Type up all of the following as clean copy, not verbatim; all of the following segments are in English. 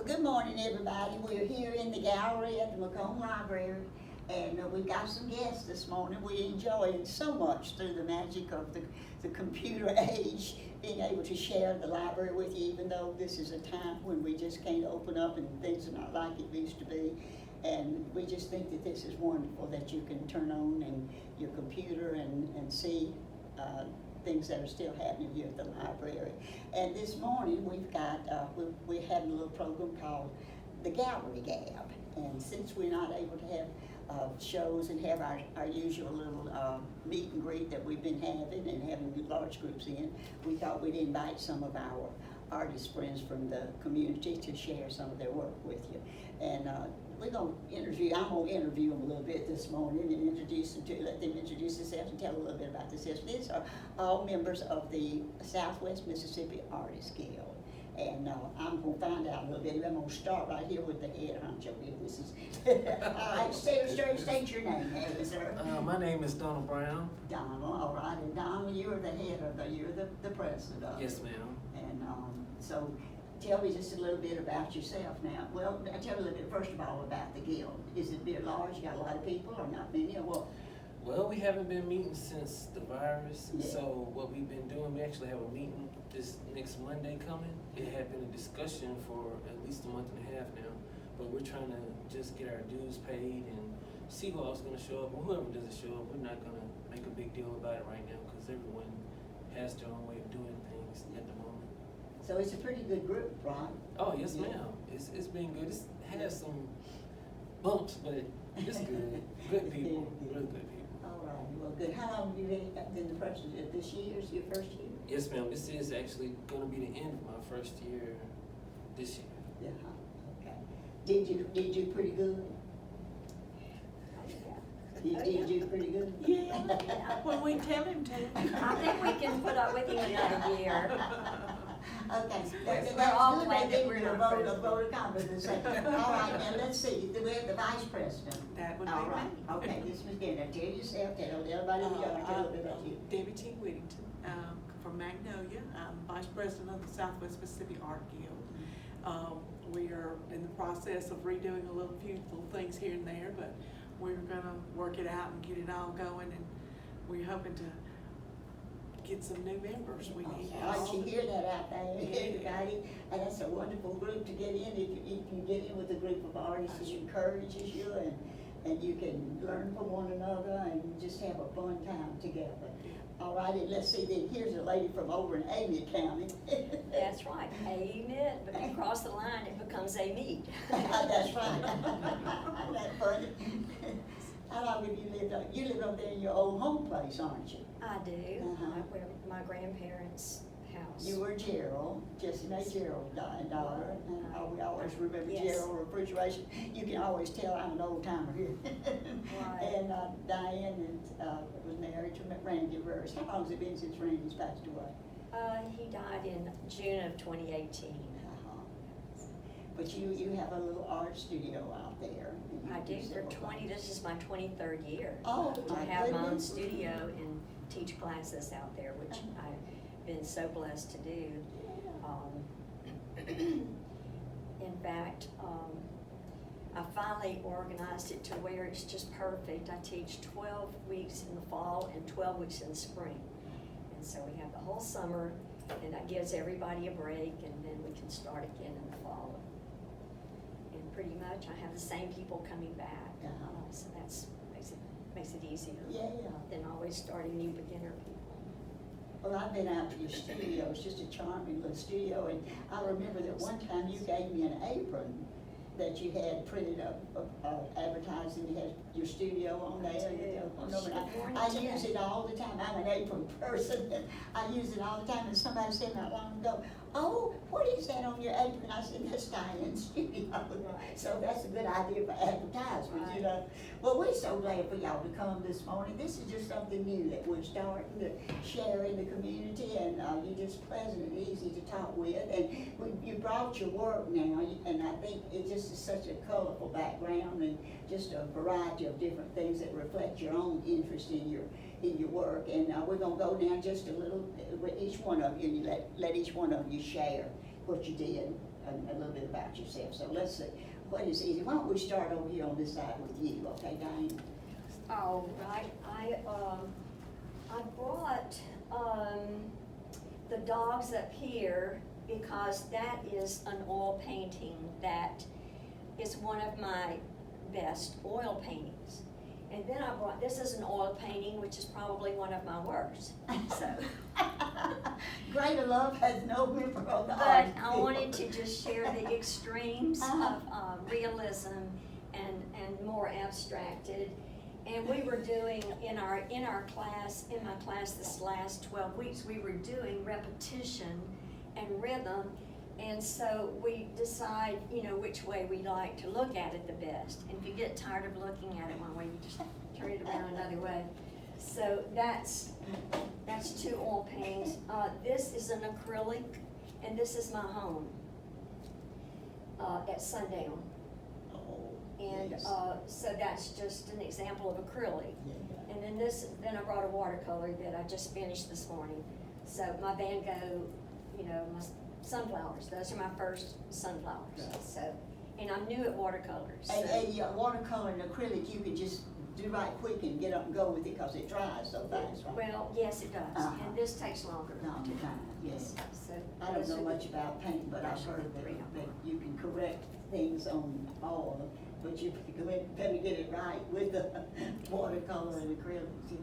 Good morning, everybody. We're here in the gallery at the McComb Library, and we've got some guests this morning. We enjoy it so much through the magic of the computer age, being able to share the library with you, even though this is a time when we just can't open up and things are not like it used to be. And we just think that this is wonderful, that you can turn on and your computer and see things that are still happening here at the library. And this morning we've got, we're having a little program called the Gallery Gab. And since we're not able to have shows and have our usual little meet and greet that we've been having and having large groups in, we thought we'd invite some of our artist friends from the community to share some of their work with you. And I'm going to interview them a little bit this morning and let them introduce themselves and tell a little bit about themselves. These are all members of the Southwest Mississippi Artists Guild. And I'm going to find out a little bit. I'm going to start right here with the head honcho here. This is, all right, state your name, sir. My name is Donald Brown. Donald, all right. And Donald, you're the head of you're the president of it. Yes, ma'am. And so tell me just a little bit about yourself now. Well, tell me a little bit, first of all, about the Guild. Is it very large? You got a lot of people or not many or what? Well, we haven't been meeting since the virus, Yeah. so what we've been doing, we actually have a meeting this next Monday coming. It had been a discussion for at least a month and a half now, but we're trying to just get our dues paid and see who else is going to show up, or whoever doesn't show up. We're not going to make a big deal about it right now because everyone has their own way of doing things at the moment. So it's a pretty good group, right? Oh, yes, Yeah. ma'am. It's been good. It has some bumps, but it's good. Good people, really good people. All right, well, good. How long have you been in the president? This year is your first year? Yes, ma'am. This is actually going to be the end of my first year this year. Yeah, okay. Did you pretty good? Did you pretty good? Yeah, when we tell him to. I think we can put up with him another year. Okay, We're all good. glad that we're a not vote of confidence. All right, now let's see, we have the vice president. That would be All me. right, okay, this was good. Now tell yourself, tell everybody who you are, tell a little bit about you. Debbie T. Whittington, from Magnolia. I'm Vice President of the Southwest Mississippi Art Guild. We are in the process of redoing few little things here and there, but we're gonna work it out and get it all going, and we're hoping to get some new members. We need All right, you all. hear that out there, Yeah. everybody, and that's a wonderful group to get in. If you can get in with a group of artists, it encourages you and you can learn from one another and just have a fun time together. All right, and let's see, then here's a lady from over in Amite County. That's right, AMIT, but you cross the line, it becomes AMIT. That's right. Isn't that funny? How long have you lived up? You live up there in your old home place, aren't you? I do, Uh-huh. my grandparents' house. You were Gerald, Jesse Mae Gerald, daughter, and we always remember Yes. Gerald refrigeration. You can always tell I'm an old timer here. Right. And Diane was married to Randy Burris. How long has it been since Randy's passed away? He died in June of 2018. But you have a little art studio out there. and you I do for several things. this is my 23rd year. Oh, To my have my own goodness. studio and teach classes out there, which I've been so blessed to do. In fact, I finally organized it to where it's just perfect. I teach 12 weeks in the fall and 12 weeks in the spring. And so we have the whole summer, and that gives everybody a break, and then we can start again in the fall. And pretty much I have the same people coming back, so that's makes it easier Yeah. than always starting new beginner people. Well, I've been out to your studio. It's just a charming little studio, and I remember that one time you gave me an apron that you had printed up, advertising. You had your studio on there. I use it all the time. I'm an apron person. I use it all the time. And somebody said not long ago, "Oh, what is that on your apron?" I said, "That's Diane's studio." Right. So that's a good idea for advertisements, you know. Well, we're so glad for y'all to come this morning. This is just something new that we're starting to share in the community, and you're just pleasant and easy to talk with. And you brought your work now, and I think it just is such a colorful background and just a variety of different things that reflect your own interest in your work. And we're gonna go down just a little with each one of you, and you let each one of you share what you did a little bit about yourself. So let's see, what is easy? Why don't we start over here on this side with you, okay, Diane? All right, I brought, the dogs up here because that is an oil painting that is one of my best oil paintings. And then I brought, this is an oil painting, which is probably one of my worst, so. Greater love has no member of the But art. I wanted to just share the extremes of realism and more abstracted. And we were doing in my class this last 12 weeks, we were doing repetition and rhythm. And so we decide, which way we like to look at it the best. And if you get tired of looking at it one way, you just turn it around another way. So that's 2 oil paintings. This is an acrylic, and this is my home at sundown. Oh, And yes. so that's just an example of acrylic. Yeah. And then I brought a watercolor that I just finished this morning. So my Van Gogh, my sunflowers, those are my first sunflowers. Right. So, and I'm new at watercolors. And watercolor and acrylic, you can just do right quick and get up and go with it because it dries so fast, right? Well, yes, it does, Uh-huh. and this takes longer. Long too. time, yes. So I don't those know are much the- about painting, but I've those are heard the 3 that, of that them. you can correct things on all of them, but you better get it right with the watercolor and acrylics.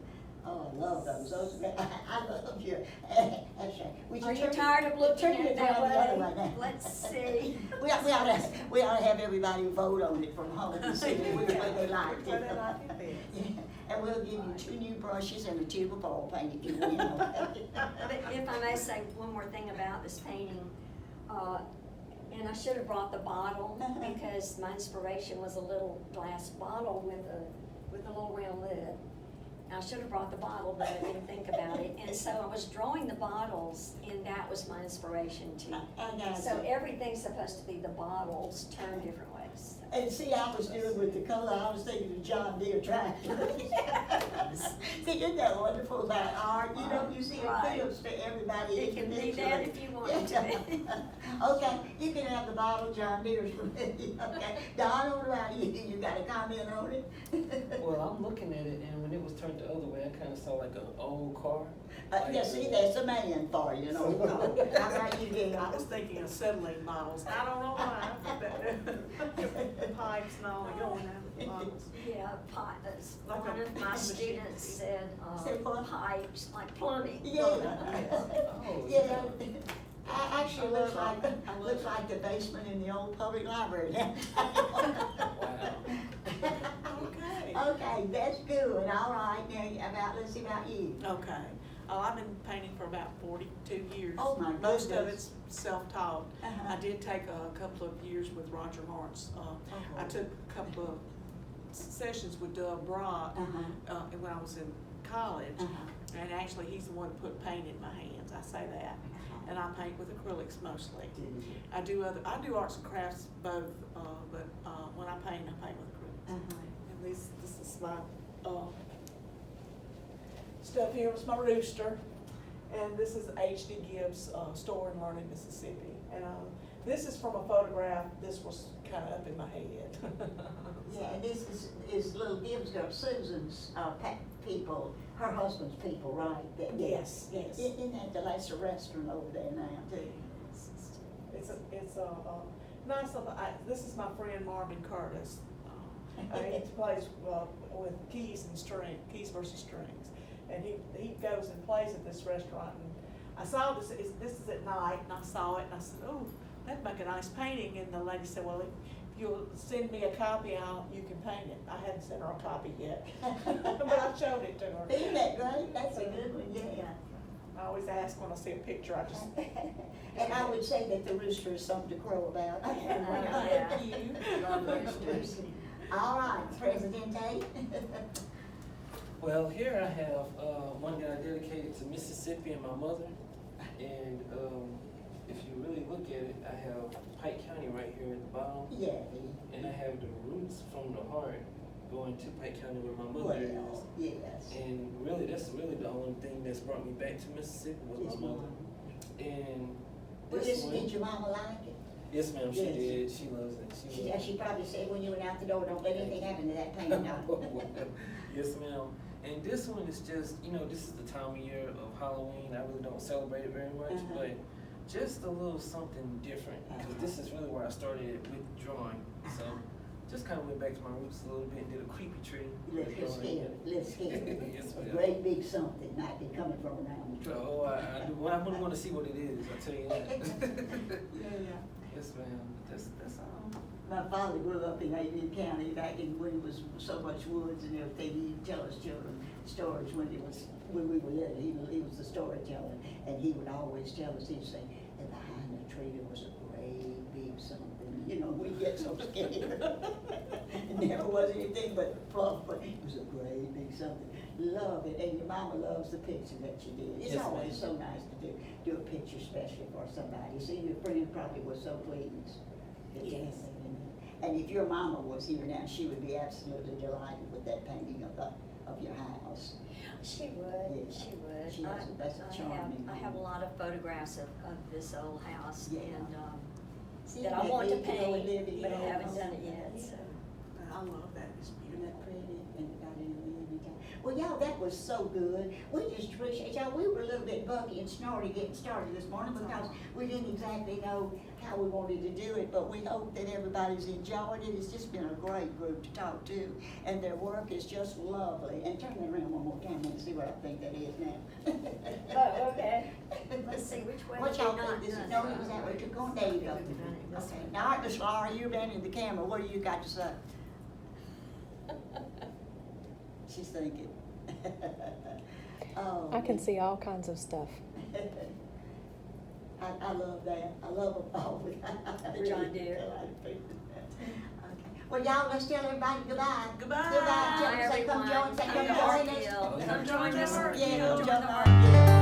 Oh, I love those. I love your, that's right. Would Are you turn tired of looking turn at it down the other that way? now? Let's see. We ought to have everybody vote on it from home and see which way they like Which way they like it. it Yeah. And we'll give you 2 new brushes and a tube of oil paint if you win. But if I may say one more thing about this painting, and I should have brought the bottle because my inspiration was a little glass bottle with a little round lid. I should have brought the bottle, but I didn't think about it. And so I was drawing the bottles, and that was my inspiration too. So everything's supposed to be the bottles turned different ways. And see, I was doing with the color, I was thinking of John Deere tractor. See, isn't that wonderful about art? You see it Right. feels to everybody It can be that if you want it to be. Okay, you can have the bottle, John Deere's for me, okay? Don, what about you? You got a comment on it? Well, I'm looking at it, and when it was turned the other way, I kind of saw like an old car. Yeah, see, that's a man for you, How about you, Gail? I was thinking of acetylene bottles. I don't know why, but pipes and all going out of the bottles. Yeah, that's Like one a of my machine. students said, Say what? pipes, like plumbing. Yeah. Oh, Yeah. Actually, looks like the basement in the old public library. Okay. Okay, that's good, all right, now, let's see about you. Okay. I've been painting for about 42 years. Oh, my Most of goodness. it's self-taught. Uh-huh. I did take a couple of years with Roger Lawrence. I Uh-huh. took a couple of sessions with Doug Brock Uh-huh. when I was in college. Uh-huh. And actually, he's the one who put paint in my hands, I say that. And I paint with acrylics mostly. I do arts and crafts both, but when I paint with acrylics. Uh-huh. And this is my stuff here. It's my rooster, and this is H.D. Gibbs' store in Learning, Mississippi. And this is from a photograph. This was kind of up in my head. Yeah, and this is little Gibbs girl, Susan's people, her husband's people, right? Yes, yes. Isn't that the last restaurant over there now, too? It's a nice little. This is my friend Marvin Curtis. He plays with keys versus strings, and he goes and plays at this restaurant. And I saw this. This is at night, and I saw it, and I said, "Oh, that'd make a nice painting." And the lady said, "Well, if you'll send me a copy, you can paint it." I hadn't sent her a copy yet, but I showed it to her. Isn't that great? That's a good one, yeah. I always ask when I see a picture. I just. And I would say that the rooster is something to crow about. Yeah. Thank you. Love roosters. All right, Presidente. Well, here I have one that I dedicated to Mississippi and my mother. And if you really look at it, I have Pike County right here at the bottom. Yeah. And I have the roots from the heart going to Pike County where my Well, mother is. yes. And really, that's really the only thing that's brought me back to Mississippi was Yes, my mother. And Well, this one, did your mama like it? Yes, ma'am, she Yes. did, she loves it, she loves it. She probably said when you went out the door, don't let anything happen to that painting. Yes, ma'am. And this one is just, this is the time of year of Halloween. I really don't celebrate it very much, but just a little something different. Because this is really where I started with drawing. So just kind of went back to my roots a little bit and did a creepy tree. Let's scare, let's scare. Yes, A ma'am. great big something might be coming from around the tree. Oh, I do. Well, I'm gonna want to see what it is. I'll tell you that. Yeah. Yes, ma'am. That's all. My father grew up in Adrian County back in when it was so much woods and everything. He'd tell us children stories when we were little. He was the storyteller, and he would always tell us. He'd say, "And behind the tree there was a great big something." We'd get so scared. It never was anything but fluff, but it was a great big something. Love it, and your mama loves the picture that you did. It's Yes, always ma'am. so nice to do a picture, especially for somebody. See, your friend probably was so pleased. that you had Yes. that in there. And if your mama was here now, she would be absolutely delighted with that painting of your house. She would, Yeah. she would. She has that's a charming. I have a lot of photographs of this old house Yeah. and, See, that I that want to big, you know, paint, living but I in haven't house. done it yet, so. I love that, it's Isn't beautiful. that pretty? And it got in there every time. Well, y'all, that was so good. We just appreciate y'all. We were a little bit buggy and snorty getting started this morning because we didn't exactly know how we wanted to do it, but we hope that everybody's enjoyed it. It's just been a great group to talk to, and their work is just lovely. And turn that around one more time and see what I think that is now. Oh, okay. Let's see, which way What did y'all they not think this is? done No, it? it was that way. Keep going. There you go. We've done it this Okay. way. Now, Miss Laura, you're manning the camera. What do you got to say? She's thinking. Oh, I can see all kinds of stuff. I love that. I love them all. The John Deere. Okay. Well, y'all, let's tell everybody goodbye. Goodbye. Goodbye. Tell them, say, come everyone. join, say, Come come to join Artkill. us. Come join us. Yeah, Come come join join the our